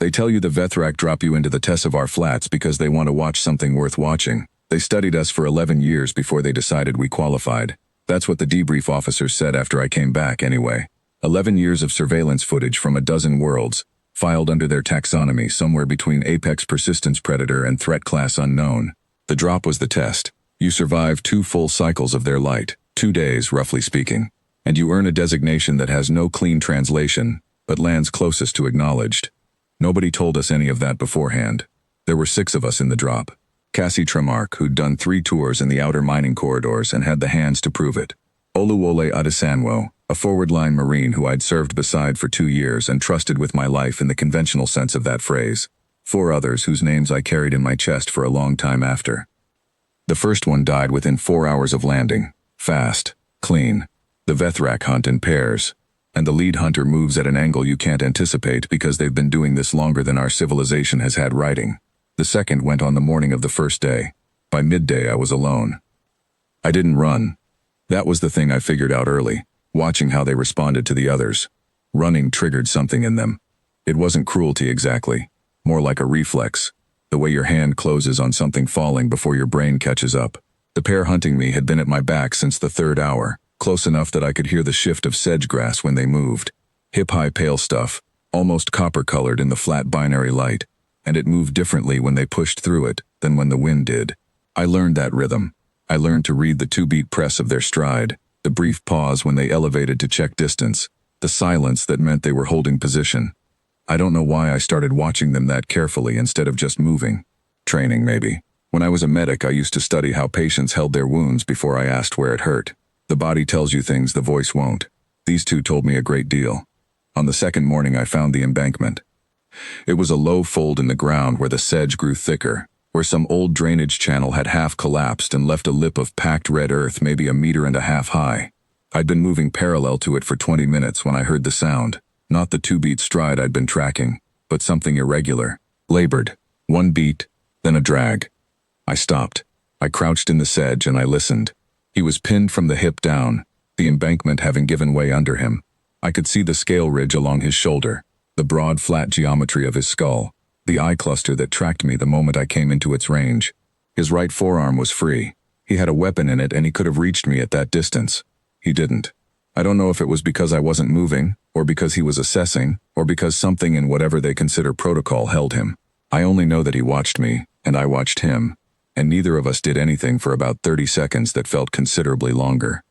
They tell you the Vethrak drop you into the Tessivar flats because they want to watch something worth watching. They studied us for 11 years before they decided we qualified. That's what the debrief officers said after I came back anyway. 11 years of surveillance footage from a dozen worlds, filed under their taxonomy somewhere between Apex Persistence Predator and Threat Class Unknown. The drop was the test. You survive 2 full cycles of their light, 2 days, roughly speaking, and you earn a designation that has no clean translation, but lands closest to acknowledged. Nobody told us any of that beforehand. There were 6 of us in the drop. Cassie Tremark, who'd done 3 tours in the outer mining corridors and had the hands to prove it. Oluwole Adesanwo, a forward-line Marine who I'd served beside for 2 years and trusted with my life in the conventional sense of that phrase. 4 others whose names I carried in my chest for a long time after. The first one died within 4 hours of landing. Fast. Clean. The Vethrak hunt in pairs. And the lead hunter moves at an angle you can't anticipate because they've been doing this longer than our civilization has had writing. The second went on the morning of the first day. By midday I was alone. I didn't run. That was the thing I figured out early, watching how they responded to the others. Running triggered something in them. It wasn't cruelty exactly, more like a reflex, the way your hand closes on something falling before your brain catches up. The pair hunting me had been at my back since the 3rd hour, close enough that I could hear the shift of sedge grass when they moved. Hip-high pale stuff, almost copper-colored in the flat binary light, and it moved differently when they pushed through it than when the wind did. I learned that rhythm. I learned to read the 2-beat press of their stride, the brief pause when they elevated to check distance, the silence that meant they were holding position. I don't know why I started watching them that carefully instead of just moving. Training, maybe. When I was a medic, I used to study how patients held their wounds before I asked where it hurt. The body tells you things the voice won't. These 2 told me a great deal. On the second morning, I found the embankment. It was a low fold in the ground where the sedge grew thicker, where some old drainage channel had half collapsed and left a lip of packed red earth maybe 1.5 meters high. I'd been moving parallel to it for 20 minutes when I heard the sound, not the 2-beat stride I'd been tracking, but something irregular, labored, 1 beat, then a drag. I stopped. I crouched in the sedge and I listened. He was pinned from the hip down, the embankment having given way under him. I could see the scale ridge along his shoulder, the broad flat geometry of his skull, the eye cluster that tracked me the moment I came into its range. His right forearm was free. He had a weapon in it and he could have reached me at that distance. He didn't. I don't know if it was because I wasn't moving, or because he was assessing, or because something in whatever they consider protocol held him. I only know that he watched me, and I watched him, and neither of us did anything for about 30 seconds that felt considerably longer.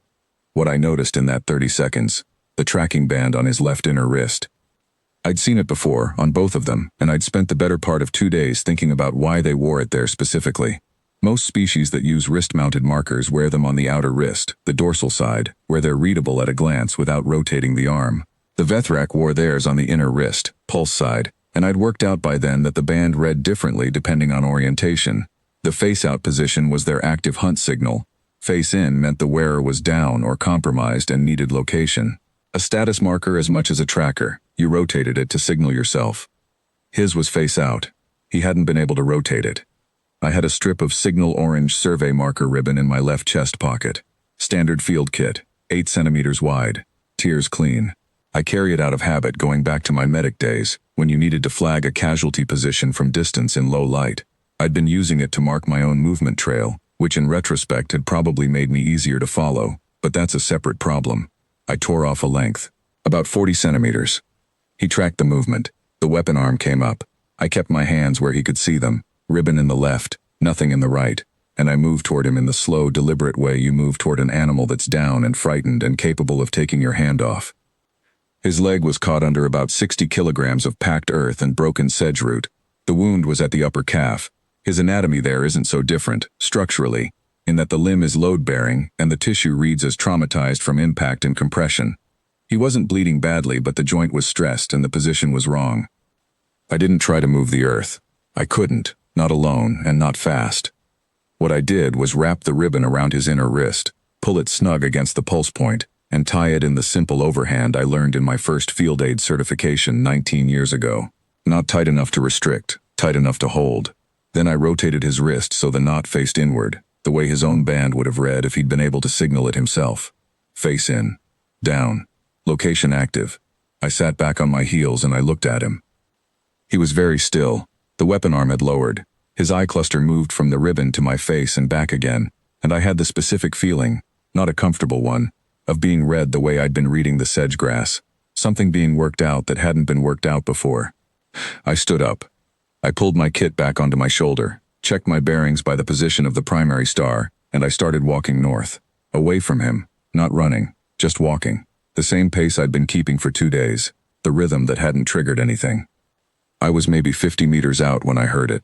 What I noticed in that 30 seconds, the tracking band on his left inner wrist. I'd seen it before, on both of them, and I'd spent the better part of 2 days thinking about why they wore it there specifically. Most species that use wrist-mounted markers wear them on the outer wrist, the dorsal side, where they're readable at a glance without rotating the arm. The Vethrak wore theirs on the inner wrist, pulse side, and I'd worked out by then that the band read differently depending on orientation. The face-out position was their active hunt signal. Face-in meant the wearer was down or compromised and needed location. A status marker as much as a tracker. You rotated it to signal yourself. His was face-out. He hadn't been able to rotate it. I had a strip of signal orange survey marker ribbon in my left chest pocket. Standard field kit, 8 centimeters wide, tears clean. I carry it out of habit going back to my medic days, when you needed to flag a casualty position from distance in low light. I'd been using it to mark my own movement trail, which in retrospect had probably made me easier to follow, but that's a separate problem. I tore off a length, about 40 centimeters. He tracked the movement. The weapon arm came up. I kept my hands where he could see them, ribbon in the left, nothing in the right, and I moved toward him in the slow, deliberate way you move toward an animal that's down and frightened and capable of taking your hand off. His leg was caught under about 60 kilograms of packed earth and broken sedge root. The wound was at the upper calf. His anatomy there isn't so different, structurally, in that the limb is load-bearing and the tissue reads as traumatized from impact and compression. He wasn't bleeding badly, but the joint was stressed and the position was wrong. I didn't try to move the earth. I couldn't, not alone and not fast. What I did was wrap the ribbon around his inner wrist, pull it snug against the pulse point, and tie it in the simple overhand I learned in my first field aid certification 19 years ago. Not tight enough to restrict, tight enough to hold. Then I rotated his wrist so the knot faced inward, the way his own band would have read if he'd been able to signal it himself. Face in. Down. Location active. I sat back on my heels and I looked at him. He was very still. The weapon arm had lowered. His eye cluster moved from the ribbon to my face and back again, and I had the specific feeling, not a comfortable one, of being read the way I'd been reading the sedge grass, something being worked out that hadn't been worked out before. I stood up. I pulled my kit back onto my shoulder, checked my bearings by the position of the primary star, and I started walking north, away from him, not running, just walking, the same pace I'd been keeping for 2 days, the rhythm that hadn't triggered anything. I was maybe 50 meters out when I heard it.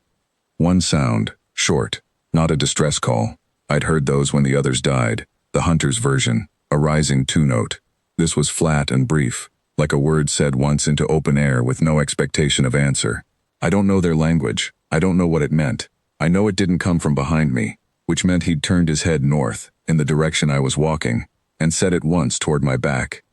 One sound, short, not a distress call. I'd heard those when the others died, the hunter's version, a rising two-note. This was flat and brief, like a word said once into open air with no expectation of answer. I don't know their language. I don't know what it meant. I know it didn't come from behind me, which meant he'd turned his head north, in the direction I was walking, and set it once toward my back.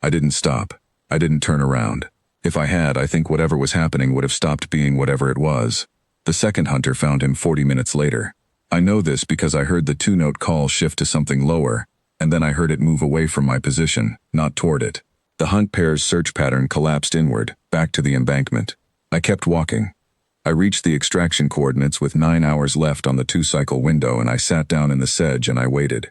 I didn't stop. I didn't turn around. If I had, I think whatever was happening would have stopped being whatever it was. The second hunter found him 40 minutes later. I know this because I heard the two-note call shift to something lower, and then I heard it move away from my position, not toward it. The hunt pair's search pattern collapsed inward, back to the embankment. I kept walking. I reached the extraction coordinates with 9 hours left on the 2-cycle window, and I sat down in the sedge and I waited.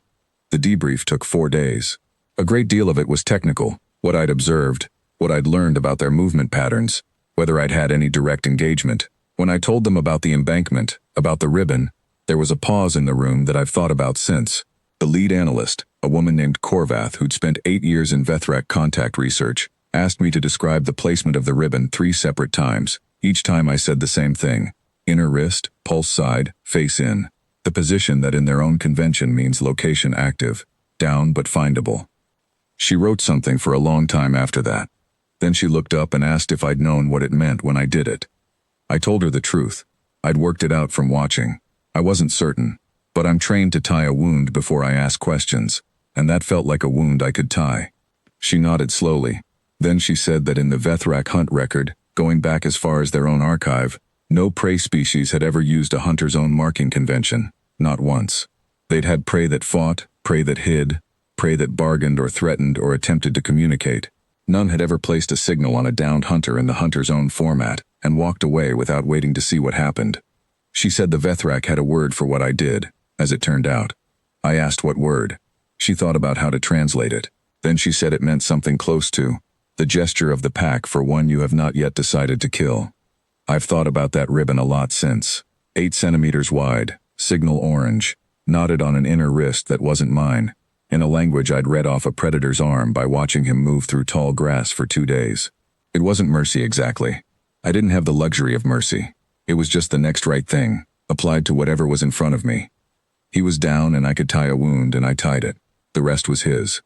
The debrief took 4 days. A great deal of it was technical, what I'd observed, what I'd learned about their movement patterns, whether I'd had any direct engagement. When I told them about the embankment, about the ribbon, there was a pause in the room that I've thought about since. The lead analyst, a woman named Korvath who'd spent 8 years in Vethrak contact research, asked me to describe the placement of the ribbon 3 separate times. Each time I said the same thing: inner wrist, pulse side, face in. The position that in their own convention means location active, down but findable. She wrote something for a long time after that. Then she looked up and asked if I'd known what it meant when I did it. I told her the truth. I'd worked it out from watching. I wasn't certain, but I'm trained to tie a wound before I ask questions, and that felt like a wound I could tie. She nodded slowly. Then she said that in the Vethrak hunt record, going back as far as their own archive, no prey species had ever used a hunter's own marking convention, not once. They'd had prey that fought, prey that hid, prey that bargained or threatened or attempted to communicate. None had ever placed a signal on a downed hunter in the hunter's own format and walked away without waiting to see what happened. She said the Vethrak had a word for what I did, as it turned out. I asked what word. She thought about how to translate it. Then she said it meant something close to the gesture of the pack for one you have not yet decided to kill. I've thought about that ribbon a lot since. 8 centimeters wide, signal orange, knotted on an inner wrist that wasn't mine, in a language I'd read off a predator's arm by watching him move through tall grass for 2 days. It wasn't mercy exactly. I didn't have the luxury of mercy. It was just the next right thing, applied to whatever was in front of me. He was down and I could tie a wound, and I tied it. The rest was his.